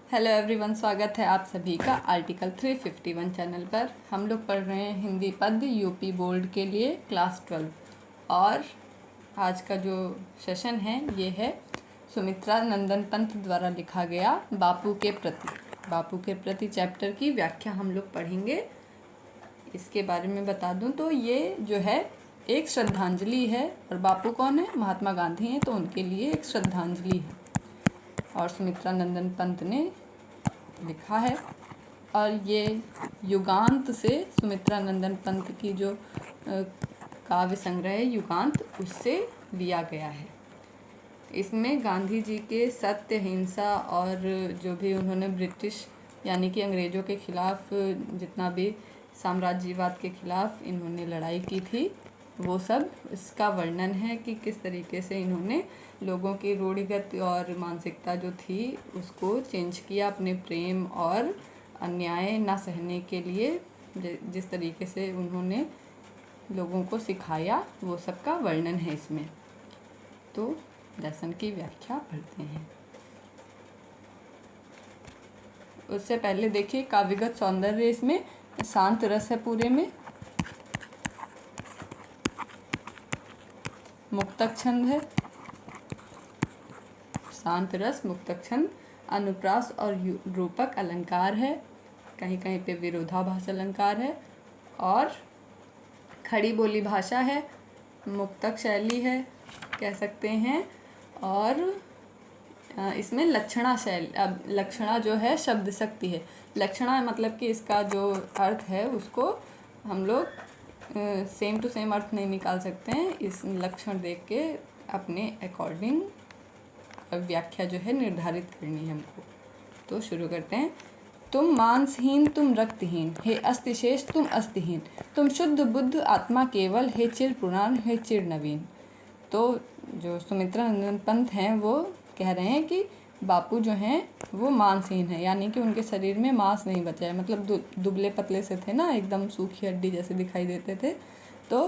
Hello everyone, स्वागत है आप सभी का आर्टिकल 351 चैनल पर। हम लोग पढ़ रहे हैं हिंदी पद्य यूपी बोर्ड के लिए क्लास 12। और आज का जो सेशन है ये है सुमित्रा नंदन पंत द्वारा लिखा गया बापू के प्रति चैप्टर की व्याख्या हम लोग पढ़ेंगे। इसके बारे में बता दूं तो ये जो है एक श्रद्धांजलि है, और बापू कौन है? महात्मा गांधी हैं, तो उनके लिए एक श्रद्धांजलि है और सुमित्रा नंदन पंत ने लिखा है। और ये युगांत से सुमित्रा नंदन पंत की जो काव्य संग्रह है युगांत, उससे लिया गया है। इसमें गांधी जी के सत्य, हिंसा और जो भी उन्होंने ब्रिटिश यानी कि अंग्रेज़ों के खिलाफ जितना भी साम्राज्यवाद के खिलाफ इन्होंने लड़ाई की थी, वो सब इसका वर्णन है कि किस तरीके से इन्होंने लोगों की रूढ़िगत और मानसिकता जो थी उसको चेंज किया अपने प्रेम और अन्याय ना सहने के लिए। जिस तरीके से उन्होंने लोगों को सिखाया, वो सब का वर्णन है इसमें। तो लेसन की व्याख्या पढ़ते हैं। उससे पहले देखिए काव्यगत सौंदर्य इसमें शांत रस है पूरे में, मुक्तक छंद है, शांत रस, मुक्तक छंद, अनुप्रास और रूपक अलंकार है, कहीं कहीं पे विरोधाभास अलंकार है, और खड़ी बोली भाषा है, मुक्तक शैली है कह सकते हैं। और इसमें लक्षणा शैली, अब लक्षणा जो है शब्द शक्ति है। लक्षणा मतलब कि इसका जो अर्थ है उसको हम लोग सेम टू सेम अर्थ नहीं निकाल सकते हैं, इस लक्षण देख के अपने अकॉर्डिंग व्याख्या जो है निर्धारित करनी है हमको। तो शुरू करते हैं। तुम मांसहीन, तुम रक्तहीन, हे अस्तिशेष तुम अस्तिहीन, तुम शुद्ध बुद्ध आत्मा केवल, हे चिर पुराण, हे चिर नवीन। तो जो सुमित्रा नंदन पंत हैं वो कह रहे हैं कि बापू जो हैं वो मांसहीन है, यानी कि उनके शरीर में मांस नहीं बचा है, मतलब दुबले पतले से थे ना, एकदम सूखी हड्डी जैसे दिखाई देते थे। तो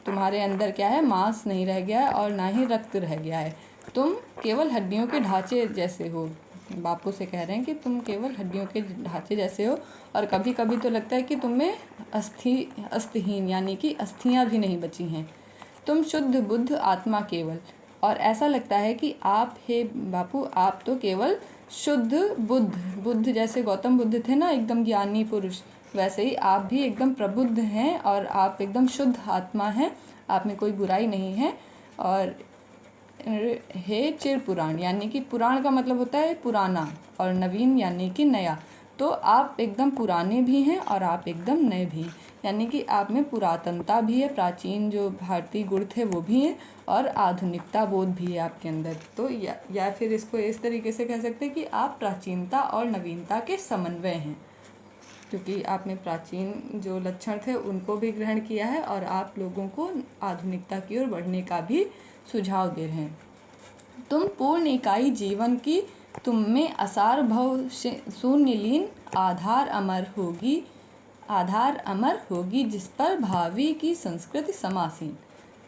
तुम्हारे अंदर क्या है? मांस नहीं रह गया है और ना ही रक्त रह गया है, तुम केवल हड्डियों के ढांचे जैसे हो। बापू से कह रहे हैं कि तुम केवल हड्डियों के ढांचे जैसे हो, और कभी कभी तो लगता है कि तुम में अस्थिहीन यानी कि अस्थियां भी नहीं बची हैं। तुम शुद्ध बुद्ध आत्मा केवल, और ऐसा लगता है कि आप, हे बापू, आप तो केवल शुद्ध बुद्ध जैसे गौतम बुद्ध थे ना, एकदम ज्ञानी पुरुष, वैसे ही आप भी एकदम प्रबुद्ध हैं और आप एकदम शुद्ध आत्मा हैं, आप में कोई बुराई नहीं है। और हे चिर पुराण, यानी कि पुराण का मतलब होता है पुराना, और नवीन यानी कि नया। तो आप एकदम पुराने भी हैं और आप एकदम नए भी, यानी कि आप में पुरातनता भी है, प्राचीन जो भारतीय गुण थे वो भी हैं, और आधुनिकता बोध भी है आपके अंदर। तो या फिर इसको इस तरीके से कह सकते हैं कि आप प्राचीनता और नवीनता के समन्वय हैं, क्योंकि आप में प्राचीन जो लक्षण थे उनको भी ग्रहण किया है और आप लोगों को आधुनिकता की ओर बढ़ने का भी सुझाव दे रहे हैं। तुम पूर्ण इकाई जीवन की, तुम में असार भव शून्य लीन, आधार अमर होगी जिस पर भावी की संस्कृति समासीन।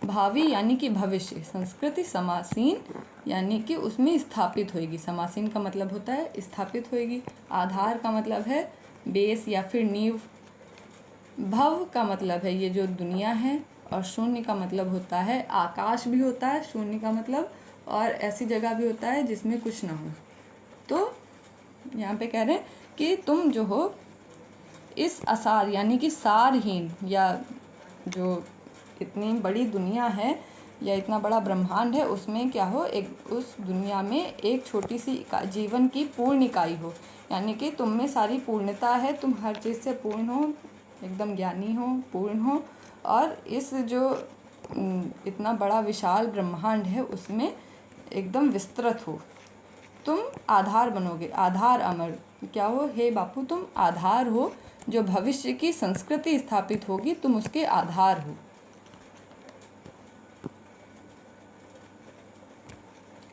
भावी यानी कि भविष्य, संस्कृति समासीन यानी कि उसमें स्थापित होगी। समासीन का मतलब होता है स्थापित होगी। आधार का मतलब है बेस या फिर नींव। भव का मतलब है ये जो दुनिया है, और शून्य का मतलब होता है आकाश भी होता है शून्य का मतलब, और ऐसी जगह भी होता है जिसमें कुछ ना हो। तो यहाँ पे कह रहे हैं कि तुम जो हो इस असार यानी कि सारहीन, या जो इतनी बड़ी दुनिया है या इतना बड़ा ब्रह्मांड है उसमें क्या हो, एक उस दुनिया में एक छोटी सी जीवन की पूर्ण इकाई हो, यानी कि तुम में सारी पूर्णता है, तुम हर चीज़ से पूर्ण हो, एकदम ज्ञानी हो, पूर्ण हो, और इस जो इतना बड़ा विशाल ब्रह्मांड है उसमें एकदम विस्तृत हो। तुम आधार बनोगे, आधार अमर क्या हो? हे बापू, तुम आधार हो, जो भविष्य की संस्कृति स्थापित होगी, तुम उसके आधार हो।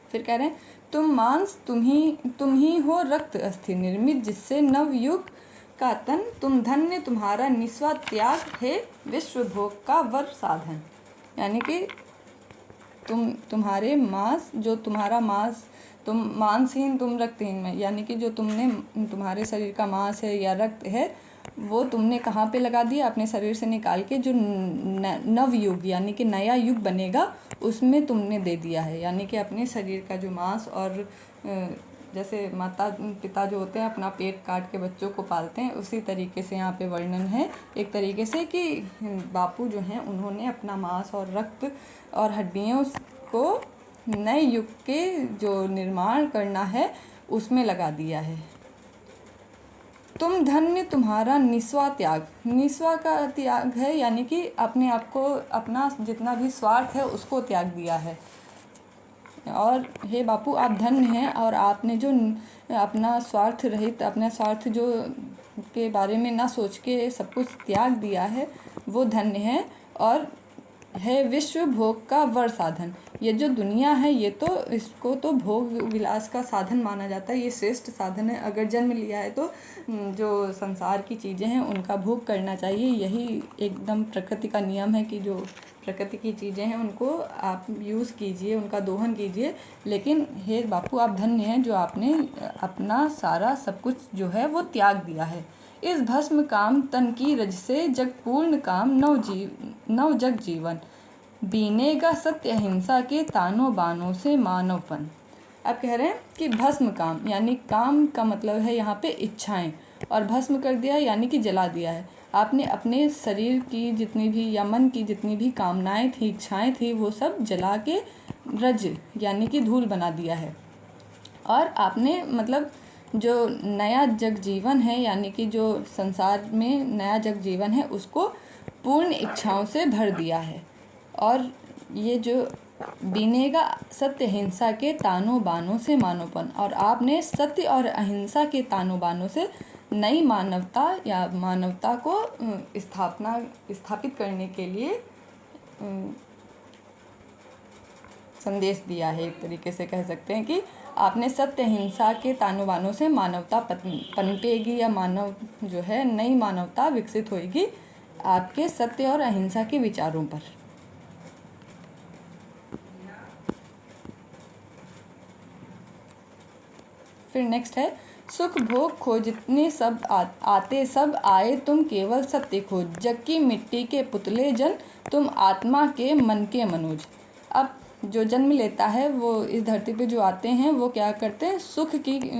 फिर कह रहे हैं तुम मांस, तुम ही हो रक्त अस्थि निर्मित, जिससे नवयुग का तन, तुम धन्य तुम्हारा निस्वार्थ त्याग है, विश्व भोग का वर साधन। यानी कि तुम्हारे मांस, जो तुम्हारा मांस तुम मांसहीन तुम रक्तहीन में, यानी कि जो तुमने तुम्हारे शरीर का मांस है या रक्त है वो तुमने कहाँ पे लगा दिया, अपने शरीर से निकाल के जो नव युग यानी कि नया युग बनेगा उसमें तुमने दे दिया है। यानी कि अपने शरीर का जो मांस और जैसे माता पिता जो होते हैं अपना पेट काट के बच्चों को पालते हैं, उसी तरीके से यहाँ पे वर्णन है एक तरीके से कि बापू जो हैं उन्होंने अपना मांस और रक्त और हड्डियों को नए युग के जो निर्माण करना है उसमें लगा दिया है। तुम धन्य तुम्हारा निस्वा त्याग, निस्वा का त्याग है यानी कि अपने आप को, अपना जितना भी स्वार्थ है उसको त्याग दिया है। और हे बापू आप धन्य हैं और आपने जो अपना स्वार्थ रहित, अपना स्वार्थ जो के बारे में ना सोच के सब कुछ त्याग दिया है वो धन्य है। और है विश्व भोग का वर साधन, ये जो दुनिया है ये तो इसको तो भोग विलास का साधन माना जाता है, ये श्रेष्ठ साधन है। अगर जन्म लिया है तो जो संसार की चीज़ें हैं उनका भोग करना चाहिए, यही एकदम प्रकृति का नियम है कि जो प्रकृति की चीज़ें हैं उनको आप यूज़ कीजिए, उनका दोहन कीजिए। लेकिन हे बापू आप धन्य हैं जो आपने अपना सारा सब कुछ जो है वो त्याग दिया है। इस भस्म काम तन की रज से जग पूर्ण काम नव जग जीवन, बीनेगा सत्य अहिंसा के तानों बानों से मानवपन। अब कह रहे हैं कि भस्म काम, यानी काम का मतलब है यहाँ पे इच्छाएं, और भस्म कर दिया यानी कि जला दिया है। आपने अपने शरीर की जितनी भी या मन की जितनी भी कामनाएं थी, इच्छाएं थी, वो सब जला के रज यानी कि धूल बना दिया है। और आपने मतलब जो नया जग जीवन है यानी कि जो संसार में नया जग जीवन है उसको पूर्ण इच्छाओं से भर दिया है। और ये जो बीनेगा सत्य अहिंसा के तानों बानों से मानवपन, और आपने सत्य और अहिंसा के तानों बानों से नई मानवता या मानवता को स्थापित करने के लिए संदेश दिया है। एक तरीके से कह सकते हैं कि आपने सत्य अहिंसा के तानों बानों से मानवता पनपेगी या मानव जो है नई मानवता विकसित होगी आपके सत्य और अहिंसा के विचारों पर। फिर नेक्स्ट है सुख भोग खो जितने सब आते सब आए तुम केवल सत्य खोज, जग की मिट्टी के पुतले जन तुम आत्मा के मन के मनोज। अब जो जन्म लेता है वो इस धरती पे जो आते हैं वो क्या करते हैं,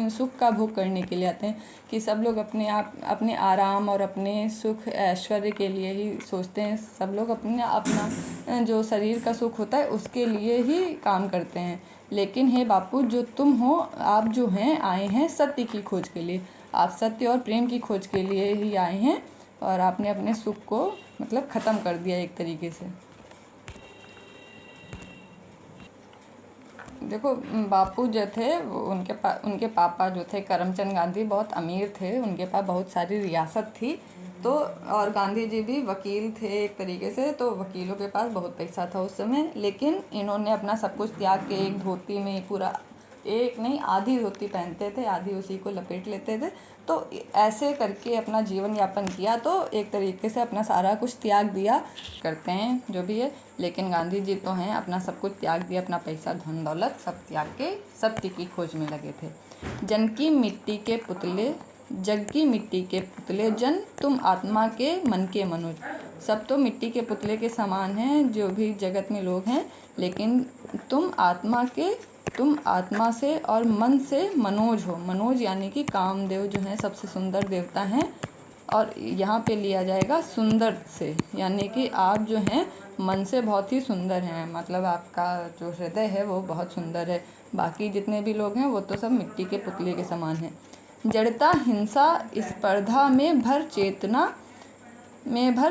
सुख का भोग करने के लिए आते हैं। कि सब लोग अपने आराम और अपने सुख ऐश्वर्य के लिए ही सोचते हैं। सब लोग अपना जो शरीर का सुख होता है उसके लिए ही काम करते हैं। लेकिन हे बापू जो तुम हो, आप जो हैं आए हैं सत्य की खोज के लिए, आप सत्य और प्रेम की खोज के लिए ही आए हैं। और आपने अपने सुख को मतलब ख़त्म कर दिया एक तरीके से। देखो बापू जो थे वो उनके पापा जो थे करमचंद गांधी बहुत अमीर थे, उनके पास बहुत सारी रियासत थी। तो और गांधी जी भी वकील थे एक तरीके से, तो वकीलों के पास बहुत पैसा था उस समय। लेकिन इन्होंने अपना सब कुछ त्याग के एक धोती में पूरा, एक नहीं आधी धोती पहनते थे, आधी उसी को लपेट लेते थे। तो ऐसे करके अपना जीवन यापन किया। तो एक तरीके से अपना सारा कुछ त्याग दिया करते हैं जो भी है। लेकिन गांधी जी तो हैं अपना सब कुछ त्याग दिया, अपना पैसा धन दौलत सब त्याग के सत्य की खोज में लगे थे। जन की मिट्टी के पुतले जग की मिट्टी के पुतले जन तुम आत्मा के मन के मनोज। सब तो मिट्टी के पुतले के समान हैं जो भी जगत में लोग हैं, लेकिन तुम आत्मा से और मन से मनोज हो। मनोज यानी कि कामदेव जो हैं सबसे सुंदर देवता हैं। और यहाँ पे लिया जाएगा सुंदर से, यानी कि आप जो हैं मन से बहुत ही सुंदर हैं, मतलब आपका जो हृदय है वो बहुत सुंदर है। बाकी जितने भी लोग हैं वो तो सब मिट्टी के पुतले के समान हैं। जड़ता हिंसा स्पर्धा में भर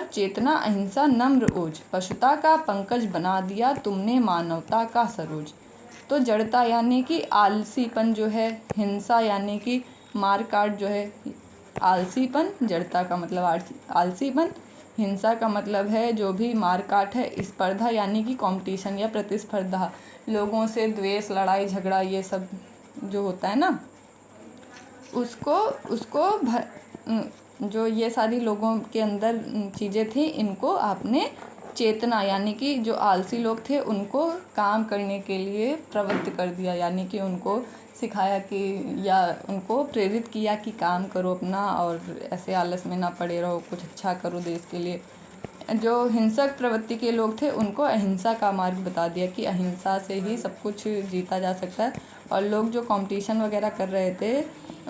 चेतना अहिंसा नम्र ओज, पशुता का पंकज बना दिया तुमने मानवता का सरोज। तो जड़ता यानी कि आलसीपन जो है, हिंसा यानी कि मार काट जो है आलसीपन, जड़ता का मतलब आलसीपन, हिंसा का मतलब है जो भी मार काट है, स्पर्धा यानी कि कंपटीशन या प्रतिस्पर्धा, लोगों से द्वेष लड़ाई झगड़ा ये सब जो होता है ना उसको जो ये सारी लोगों के अंदर चीज़ें थी इनको आपने चेतना यानी कि जो आलसी लोग थे उनको काम करने के लिए प्रवृत्त कर दिया, यानी कि उनको सिखाया कि या उनको प्रेरित किया कि काम करो अपना और ऐसे आलस में ना पड़े रहो, कुछ अच्छा करो देश के लिए। जो हिंसक प्रवृत्ति के लोग थे उनको अहिंसा का मार्ग बता दिया कि अहिंसा से ही सब कुछ जीता जा सकता है। और लोग जो कंपटीशन वगैरह कर रहे थे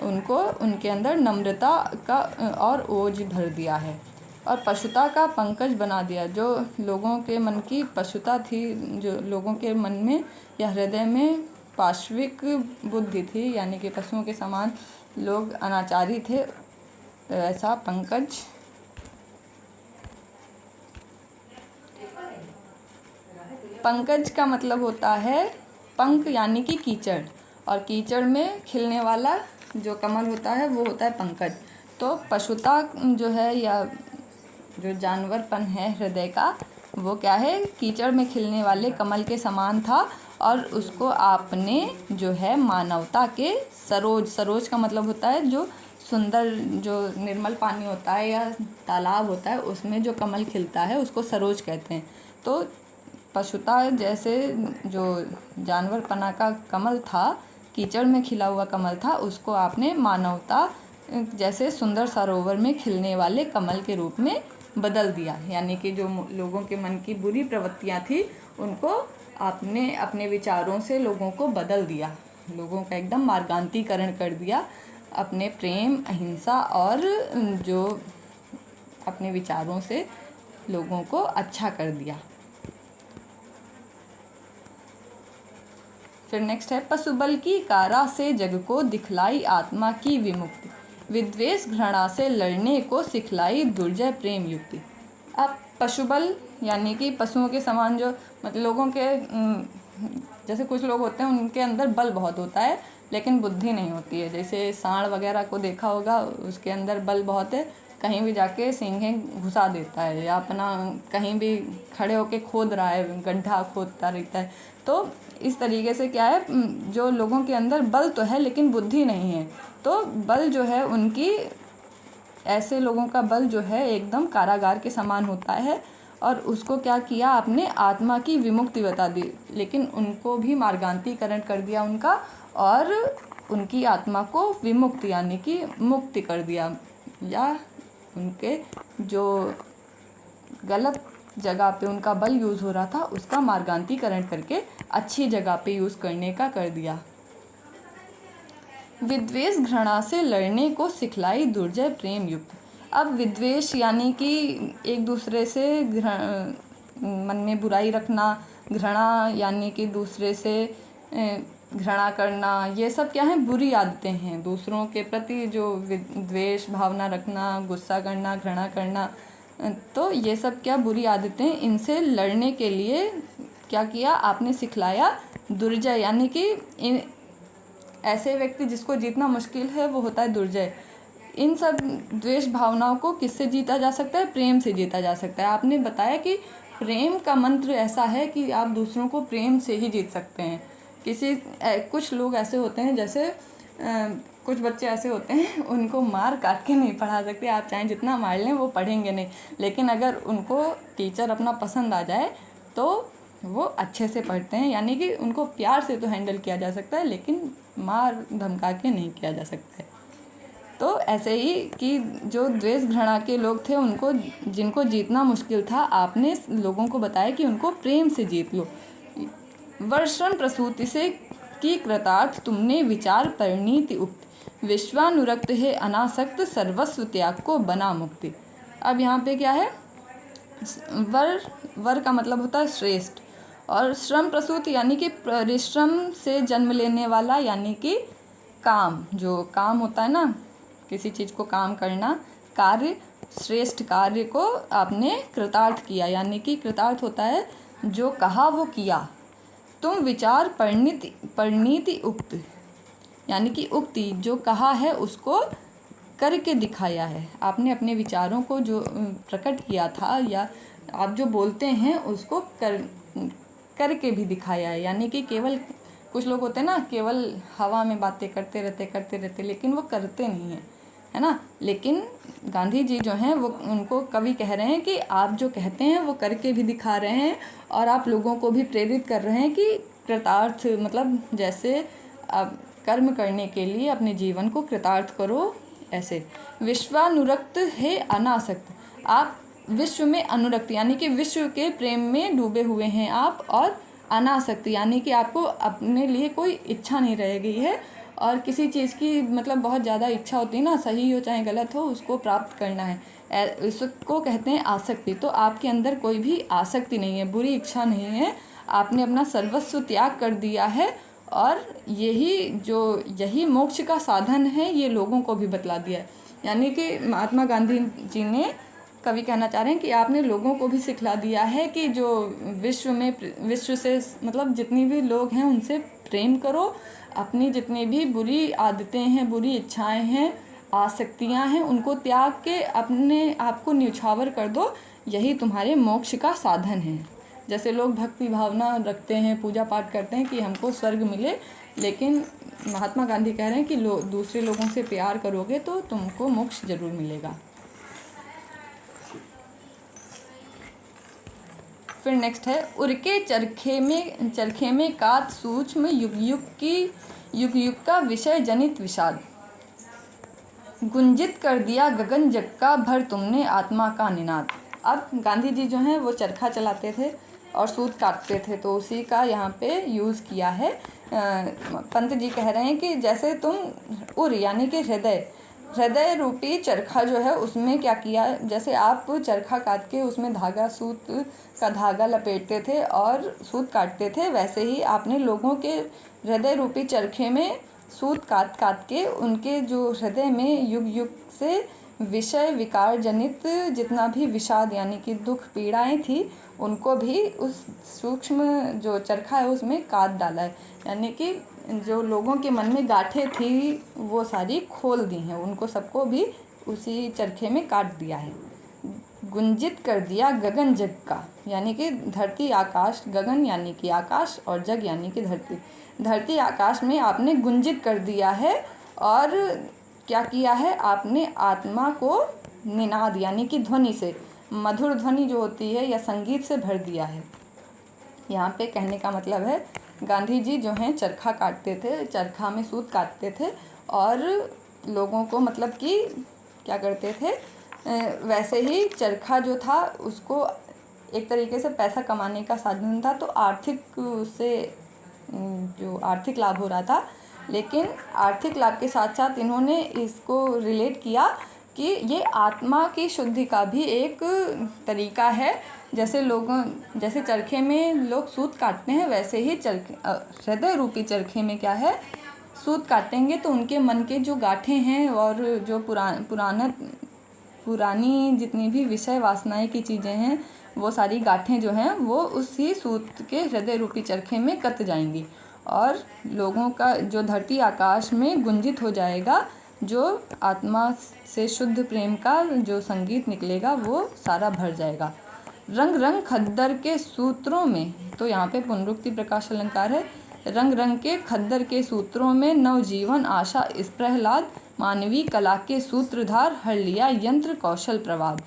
उनको उनके अंदर नम्रता का और ओज भर दिया है। और पशुता का पंकज बना दिया। जो लोगों के मन की पशुता थी, जो लोगों के मन में या हृदय में पाशविक बुद्धि थी, यानी कि पशुओं के समान लोग अनाचारी थे, ऐसा पंकज पंकज का मतलब होता है पंख यानी कि कीचड़, और कीचड़ में खिलने वाला जो कमल होता है वो होता है पंकज। तो पशुता जो है या जो जानवरपन है हृदय का, वो क्या है, कीचड़ में खिलने वाले कमल के समान था। और उसको आपने जो है मानवता के सरोज, सरोज का मतलब होता है जो सुंदर, जो निर्मल पानी होता है या तालाब होता है उसमें जो कमल खिलता है उसको सरोज कहते हैं। तो पशुता जैसे जो जानवरपना का कमल था, कीचड़ में खिला हुआ कमल था, उसको आपने मानवता जैसे सुंदर सरोवर में खिलने वाले कमल के रूप में बदल दिया। यानी कि जो लोगों के मन की बुरी प्रवृत्तियां थी उनको आपने अपने विचारों से लोगों को बदल दिया, लोगों का एकदम मार्गांतीकरण कर दिया अपने प्रेम, अहिंसा और जो अपने विचारों से लोगों को अच्छा कर दिया। फिर नेक्स्ट है, पशुबल की कारा से जग को दिखलाई आत्मा की विमुक्ति, विद्वेष घृणा से लड़ने को सिखलाई दुर्जय प्रेम युक्ति। अब पशुबल यानी कि पशुओं के समान जो मतलब लोगों के जैसे कुछ लोग होते हैं उनके अंदर बल बहुत होता है लेकिन बुद्धि नहीं होती है। जैसे सांड वगैरह को देखा होगा, उसके अंदर बल बहुत है, कहीं भी जाके सींगें घुसा देता है या अपना कहीं भी खड़े होके खोद रहा है, गड्ढा खोदता रहता है। तो इस तरीके से क्या है, जो लोगों के अंदर बल तो है लेकिन बुद्धि नहीं है, तो बल जो है उनकी, ऐसे लोगों का बल जो है एकदम कारागार के समान होता है। और उसको क्या किया आपने, आत्मा की विमुक्ति बता दी, लेकिन उनको भी मार्गांतीकरण कर दिया उनका, और उनकी आत्मा को विमुक्ति यानी कि मुक्ति कर दिया, या उनके जो गलत जगह पे उनका बल यूज़ हो रहा था उसका मार्गांतीकरण करके अच्छी जगह पे यूज़ करने का कर दिया। विद्वेष घृणा से लड़ने को सिखलाई दुर्जय प्रेम युक्त। अब विद्वेष यानी कि एक दूसरे से मन में बुराई रखना, घृणा यानी कि दूसरे से घृणा करना, ये सब क्या है, बुरी आदतें हैं। दूसरों के प्रति जो द्वेष भावना रखना, गुस्सा करना, घृणा करना, तो ये सब क्या बुरी आदतें, इनसे लड़ने के लिए क्या किया आपने, सिखलाया दुर्जय, यानी कि ऐसे व्यक्ति जिसको जीतना मुश्किल है वो होता है दुर्जय। इन सब द्वेष भावनाओं को किससे जीता जा सकता है, प्रेम से जीता जा सकता है। आपने बताया कि प्रेम का मंत्र ऐसा है कि आप दूसरों को प्रेम से ही जीत सकते हैं। कुछ लोग ऐसे होते हैं, जैसे कुछ बच्चे ऐसे होते हैं उनको मार काट के नहीं पढ़ा सकते, आप चाहें जितना मार लें वो पढ़ेंगे नहीं, लेकिन अगर उनको टीचर अपना पसंद आ जाए तो वो अच्छे से पढ़ते हैं। यानी कि उनको प्यार से तो हैंडल किया जा सकता है लेकिन मार धमका के नहीं किया जा सकता है। तो ऐसे ही कि जो द्वेष घृणा के लोग थे उनको, जिनको जीतना मुश्किल था, आपने लोगों को बताया कि उनको प्रेम से जीत लो। वर्षण प्रसूति से की कृतार्थ तुमने विचार परिणीति उक्त, विश्वानुरक्त है अनासक्त सर्वस्व त्याग को बना मुक्ति। अब यहाँ पे क्या है, वर का मतलब होता है श्रेष्ठ, और श्रम प्रसूति यानी कि परिश्रम से जन्म लेने वाला, यानी कि काम, जो काम होता है ना, किसी चीज़ को काम करना, कार्य, श्रेष्ठ कार्य को आपने कृतार्थ किया, यानी कि कृतार्थ होता है जो कहा वो किया। तुम विचार परिणीति उक्त, यानी कि उक्ति, जो कहा है उसको करके दिखाया है। आपने अपने विचारों को जो प्रकट किया था या आप जो बोलते हैं उसको करके भी दिखाया है। यानी कि केवल कुछ लोग होते हैं ना, केवल हवा में बातें करते रहते लेकिन वो करते नहीं हैं, है ना। लेकिन गांधी जी जो हैं वो, उनको कवि कह रहे हैं कि आप जो कहते हैं वो करके भी दिखा रहे हैं और आप लोगों को भी प्रेरित कर रहे हैं कि कृतार्थ, मतलब जैसे अब कर्म करने के लिए अपने जीवन को कृतार्थ करो। ऐसे विश्वानुरक्त है अनासक्त, आप विश्व में अनुरक्त यानी कि विश्व के प्रेम में डूबे हुए हैं आप, और अनासक्त यानी कि आपको अपने लिए कोई इच्छा नहीं रह गई है, और किसी चीज़ की मतलब बहुत ज़्यादा इच्छा होती है ना, सही हो चाहे गलत हो, उसको प्राप्त करना है, इसको कहते हैं आसक्ति। तो आपके अंदर कोई भी आसक्ति नहीं है, बुरी इच्छा नहीं है, आपने अपना सर्वस्व त्याग कर दिया है, और यही मोक्ष का साधन है, ये लोगों को भी बतला दिया है। यानी कि महात्मा गांधी जी ने, कवि कहना चाह रहे हैं कि आपने लोगों को भी सिखला दिया है कि जो विश्व से मतलब जितनी भी लोग हैं उनसे प्रेम करो, अपनी जितनी भी बुरी आदतें हैं, बुरी इच्छाएं हैं, आसक्तियां हैं, उनको त्याग के अपने आप को न्यौछावर कर दो, यही तुम्हारे मोक्ष का साधन है। जैसे लोग भक्ति भावना रखते हैं, पूजा पाठ करते हैं कि हमको स्वर्ग मिले, लेकिन महात्मा गांधी कह रहे हैं कि दूसरे लोगों से प्यार करोगे तो तुमको मोक्ष जरूर मिलेगा। फिर नेक्स्ट है, उरके चरखे में कात सूक्ष्म युग का विषय जनित विषाद, गुंजित कर दिया गगन जग का, भर तुमने आत्मा का निनाद। अब गांधी जी जो हैं वो चरखा चलाते थे और सूत काटते थे, तो उसी का यहाँ पे यूज़ किया है। पंत जी कह रहे हैं कि जैसे तुम उर यानी कि हृदय रूपी चरखा जो है उसमें क्या किया, जैसे आप चरखा काट के उसमें सूत का धागा लपेटते थे और सूत काटते थे, वैसे ही आपने लोगों के हृदय रूपी चरखे में सूत काट के उनके जो हृदय में युग युग से विषय विकार जनित जितना भी विषाद यानी कि दुख पीड़ाएं थी, उनको भी उस सूक्ष्म जो चरखा है उसमें काट डाला है। यानी कि जो लोगों के मन में गांठें थी वो सारी खोल दी हैं, उनको सबको भी उसी चरखे में काट दिया है। गुंजित कर दिया गगन जग का, यानी कि धरती आकाश, गगन यानी कि आकाश और जग यानी कि धरती आकाश में आपने गुंजित कर दिया है, और क्या किया है, आपने आत्मा को निनाद यानी कि ध्वनि से, मधुर ध्वनि जो होती है या संगीत से भर दिया है। यहाँ पे कहने का मतलब है गांधी जी जो हैं चरखा काटते थे, चरखा में सूत काटते थे और लोगों को मतलब कि क्या करते थे, वैसे ही चरखा जो था उसको एक तरीके से पैसा कमाने का साधन था, तो आर्थिक उससे जो आर्थिक लाभ हो रहा था, लेकिन आर्थिक लाभ के साथ साथ इन्होंने इसको रिलेट किया कि ये आत्मा की शुद्धि का भी एक तरीका है। जैसे चरखे में लोग सूत काटते हैं, वैसे ही हृदय रूपी चरखे में क्या है, सूत काटेंगे तो उनके मन के जो गांठें हैं और जो पुरानी जितनी भी विषय वासनाएं की चीज़ें हैं, वो सारी गांठें जो हैं वो उसी सूत के हृदय रूपी चरखे में कत जाएंगी, और लोगों का जो धरती आकाश में गुंजित हो जाएगा, जो आत्मा से शुद्ध प्रेम का जो संगीत निकलेगा वो सारा भर जाएगा। रंग रंग खद्दर के सूत्रों में, तो यहाँ पे पुनरुक्ति प्रकाश अलंकार है, रंग रंग के खद्दर के सूत्रों में नवजीवन आशा इस प्रहलाद, मानवीय कला के सूत्रधार हर लिया यंत्र कौशल प्रवाद।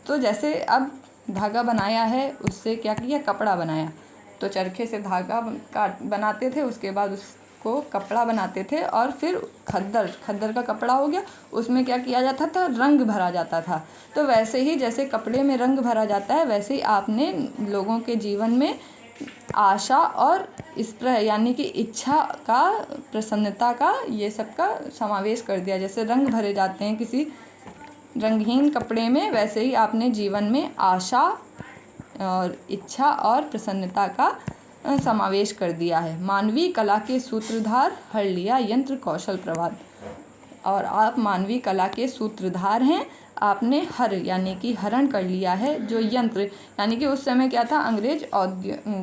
तो जैसे अब धागा बनाया है, उससे क्या किया, कपड़ा बनाया, तो चरखे से धागा बनाते थे, उसके बाद उसको कपड़ा बनाते थे, और फिर खद्दर का कपड़ा हो गया, उसमें क्या किया जाता था, रंग भरा जाता था। तो वैसे ही जैसे कपड़े में रंग भरा जाता है, वैसे ही आपने लोगों के जीवन में आशा और स्प्रह यानी कि इच्छा का, प्रसन्नता का, ये सब का समावेश कर दिया। जैसे रंग भरे जाते हैं किसी रंगहीन कपड़े में, वैसे ही आपने जीवन में आशा और इच्छा और प्रसन्नता का समावेश कर दिया है। मानवीय कला के सूत्रधार हर लिया यंत्र कौशल प्रवाद, और आप मानवीय कला के सूत्रधार हैं, आपने हर यानी कि हरण कर लिया है जो यंत्र, यानी कि उस समय क्या था, अंग्रेज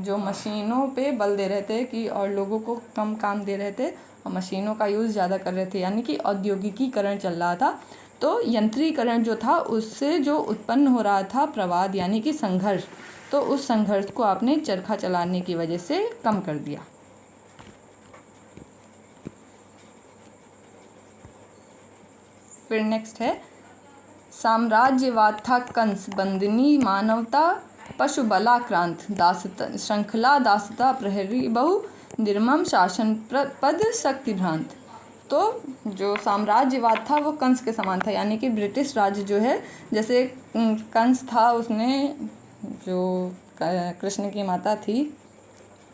जो मशीनों पे बल दे रहे थे कि और लोगों को कम काम दे रहे थे और मशीनों का यूज़ ज़्यादा कर रहे थे, यानी कि औद्योगिकीकरण चल रहा था। तो यंत्रीकरण जो था उससे जो उत्पन्न हो रहा था प्रवाद यानी कि संघर्ष, तो उस संघर्ष को आपने चरखा चलाने की वजह से कम कर दिया। फिर नेक्स्ट है, साम्राज्यवाद था कंस बंदिनी मानवता, पशु बलाक्रांत दासता श्रृंखला दासता प्रहरी बहु, निर्मम शासन पद शक्ति भ्रांत। तो जो साम्राज्यवाद था वो कंस के समान था, यानी कि ब्रिटिश राज्य जो है, जैसे कंस था, उसने जो कृष्ण की माता थी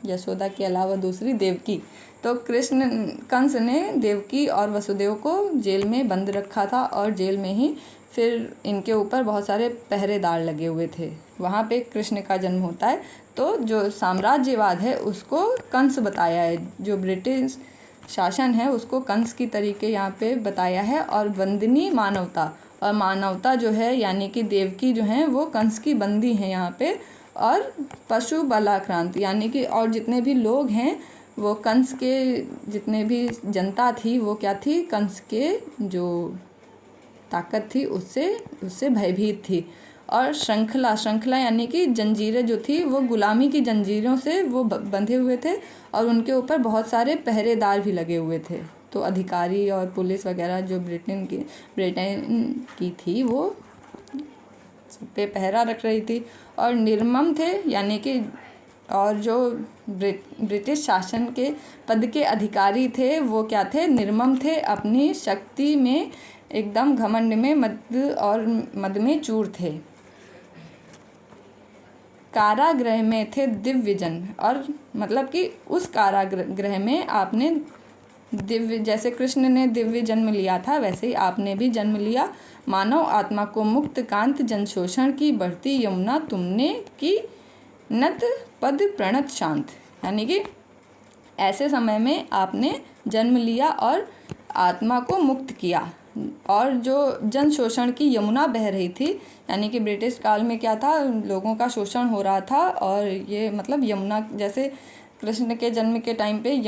यशोदा के अलावा दूसरी देवकी, तो कंस ने देवकी और वसुदेव को जेल में बंद रखा था और जेल में ही फिर इनके ऊपर बहुत सारे पहरेदार लगे हुए थे। वहाँ पे कृष्ण का जन्म होता है। तो जो साम्राज्यवाद है उसको कंस बताया है, जो ब्रिटिश शासन है उसको कंस की तरीके यहाँ पे बताया है। और वंदनीय मानवता, और मानवता जो है यानी कि देवकी जो है वो कंस की बंदी हैं यहाँ पे। और पशु बलाक्रांत, यानी कि और जितने भी लोग हैं वो कंस के, जितने भी जनता थी वो क्या थी, कंस के जो ताकत थी उससे भयभीत थी। और श्रृंखला यानी कि जंजीरें जो थी वो गुलामी की जंजीरों से वो बंधे हुए थे और उनके ऊपर बहुत सारे पहरेदार भी लगे हुए थे। तो अधिकारी और पुलिस वगैरह जो ब्रिटेन की थी वो पे पहरा रख रही थी। और निर्मम थे, यानी कि और जो ब्रिटिश शासन के पद के अधिकारी थे वो क्या थे, निर्मम थे, अपनी शक्ति में एकदम घमंड में मद में चूर थे। कारागृह में थे दिव्य जन, और मतलब कि उस कारागृह में आपने दिव्य, जैसे कृष्ण ने दिव्य जन्म लिया था वैसे ही आपने भी जन्म लिया। मानव आत्मा को मुक्त कांत जन शोषण की बढ़ती यमुना तुमने की नत पद प्रणत शांत, यानी कि ऐसे समय में आपने जन्म लिया और आत्मा को मुक्त किया। और जो जन शोषण की यमुना बह रही थी, यानी कि ब्रिटिश काल में क्या था, लोगों का शोषण हो रहा था। और ये मतलब यमुना, जैसे कृष्ण के जन्म के टाइम पे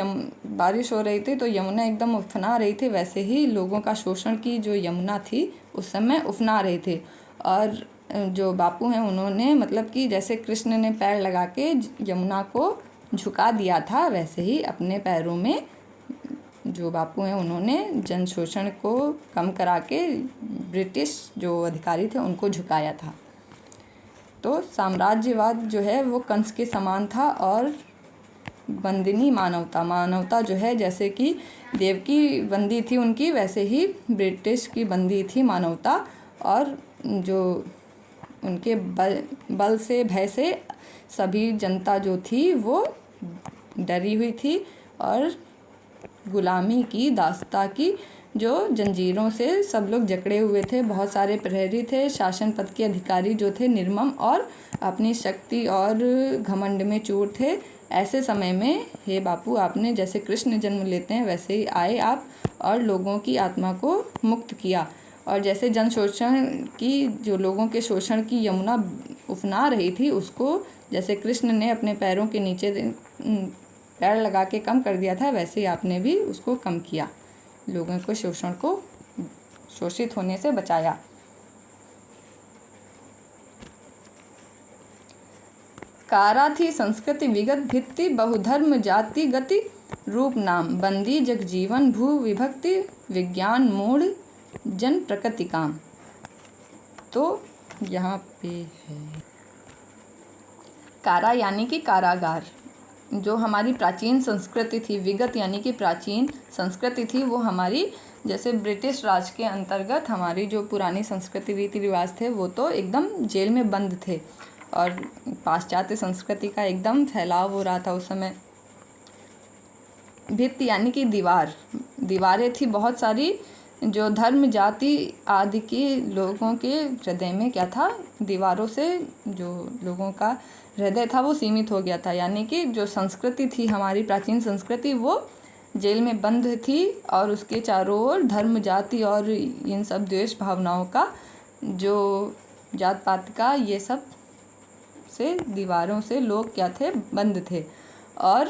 बारिश हो रही थी तो यमुना एकदम उफना रही थी, वैसे ही लोगों का शोषण की जो यमुना थी उस समय उफना रही थी। और जो बापू हैं उन्होंने मतलब कि जैसे कृष्ण ने पैर लगा के यमुना को झुका दिया था, वैसे ही अपने पैरों में जो बापू हैं उन्होंने जन शोषण को कम करा के ब्रिटिश जो अधिकारी थे उनको झुकाया था। तो साम्राज्यवाद जो है वो कंस के समान था। और बंदिनी मानवता जो है, जैसे कि देवकी बंदी थी उनकी, वैसे ही ब्रिटिश की बंदी थी मानवता। और जो उनके बल से, भय से सभी जनता जो थी वो डरी हुई थी और गुलामी की, दासता की जो जंजीरों से सब लोग जकड़े हुए थे। बहुत सारे प्रहरी थे, शासन पद के अधिकारी जो थे निर्मम और अपनी शक्ति और घमंड में चूर थे। ऐसे समय में हे बापू, आपने जैसे कृष्ण जन्म लेते हैं वैसे ही आए आप और लोगों की आत्मा को मुक्त किया। और जैसे जन शोषण की, जो लोगों के शोषण की यमुना उफना रही थी, उसको जैसे कृष्ण ने अपने पैरों के नीचे पैर लगा के कम कर दिया था, वैसे ही आपने भी उसको कम किया, लोगों को शोषण को, शोषित होने से बचाया। कारा थी संस्कृति विगत भित्ति, बहुधर्म जाति गति रूप नाम, बंदी जग जीवन भू विभक्ति, विज्ञान मूढ़ जन प्रकृति काम। तो यहाँ पे है कारा यानी कि कारागार। जो हमारी प्राचीन संस्कृति थी, विगत यानी कि प्राचीन संस्कृति थी, वो हमारी जैसे ब्रिटिश राज के अंतर्गत हमारी जो पुरानी संस्कृति रीति रिवाज थे वो तो एकदम जेल में बंद थे और पाश्चात्य संस्कृति का एकदम फैलाव हो रहा था उस समय। भित्ति यानी कि दीवारें थी बहुत सारी, जो धर्म जाति आदि के लोगों के हृदय में क्या था, दीवारों से जो लोगों का हृदय था वो सीमित हो गया था। यानी कि जो संस्कृति थी हमारी प्राचीन संस्कृति वो जेल में बंद थी और उसके चारों ओर धर्म जाति और इन सब द्वेष भावनाओं का, जो जात पात का, ये सब से दीवारों से लोग क्या थे, बंद थे। और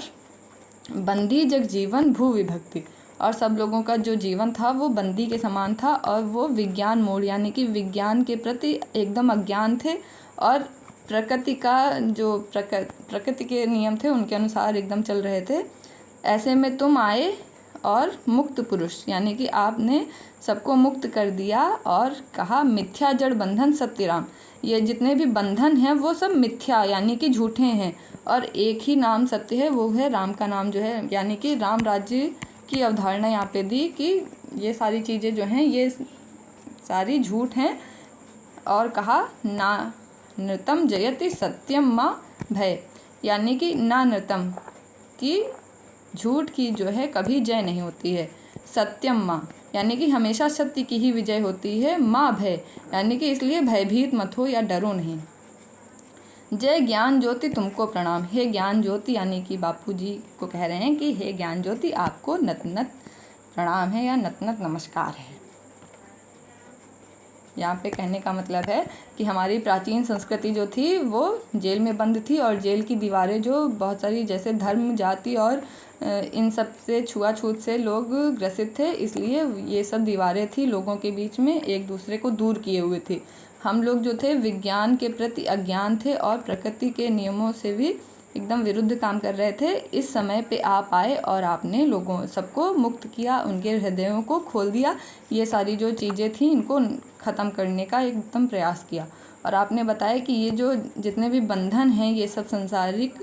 बंदी जग जीवन भू विभक्ति, और सब लोगों का जो जीवन था वो बंदी के समान था। और वो विज्ञान मोड़ यानी कि विज्ञान के प्रति एकदम अज्ञान थे और प्रकृति का जो प्रकृति के नियम थे उनके अनुसार एकदम चल रहे थे। ऐसे में तुम आए और मुक्त पुरुष, यानी कि आपने सबको मुक्त कर दिया। और कहा मिथ्या जड़ बंधन सत्य राम, ये जितने भी बंधन हैं वो सब मिथ्या यानी कि झूठे हैं, और एक ही नाम सत्य है, वो है राम का नाम जो है, यानी कि राम राज्य की अवधारणा यहाँ पे दी कि ये सारी चीज़ें जो हैं ये सारी झूठ हैं। और कहा ना नृतम जयति सत्यम माँ भय, यानी कि ना नृतम की झूठ की जो है कभी जय नहीं होती है। सत्यम माँ, यानी कि हमेशा सत्य की ही विजय होती है। माँ भय, यानी कि इसलिए भयभीत मत हो या डरो नहीं। जय ज्ञान ज्योति तुमको प्रणाम, हे ज्ञान ज्योति, यानी कि बापू जी को कह रहे हैं कि हे ज्ञान ज्योति आपको नत नत प्रणाम है या नत नत नमस्कार है। यहाँ पे कहने का मतलब है कि हमारी प्राचीन संस्कृति जो थी वो जेल में बंद थी, और जेल की दीवारें जो बहुत सारी जैसे धर्म जाति और इन सब से छुआछूत से लोग ग्रसित थे, इसलिए ये सब दीवारें थी लोगों के बीच में एक दूसरे को दूर किए हुए थे। हम लोग जो थे विज्ञान के प्रति अज्ञान थे और प्रकृति के नियमों से भी एकदम विरुद्ध काम कर रहे थे। इस समय पे आप आए और आपने लोगों सबको मुक्त किया, उनके हृदयों को खोल दिया, ये सारी जो चीज़ें थी इनको ख़त्म करने का एकदम प्रयास किया। और आपने बताया कि ये जो जितने भी बंधन हैं ये सब संसारिक,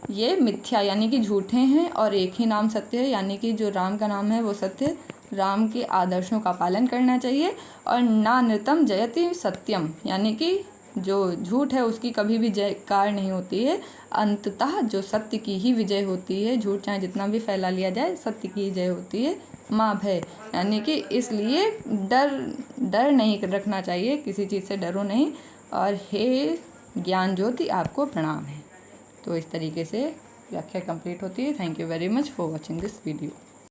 ये मिथ्या यानी कि झूठे हैं, और एक ही नाम सत्य है, यानी कि जो राम का नाम है वो सत्य, राम के आदर्शों का पालन करना चाहिए। और ना नृतम जयति सत्यम, यानी कि जो झूठ है उसकी कभी भी जयकार नहीं होती है। अंततः जो सत्य की ही विजय होती है, झूठ चाहे जितना भी फैला लिया जाए सत्य की विजय होती है। माँ भय, यानी कि इसलिए डर नहीं रखना चाहिए, किसी चीज़ से डरो नहीं। और हे ज्ञान ज्योति आपको प्रणाम है। तो इस तरीके से व्याख्या कंप्लीट होती है। Thank you very much for watching this video.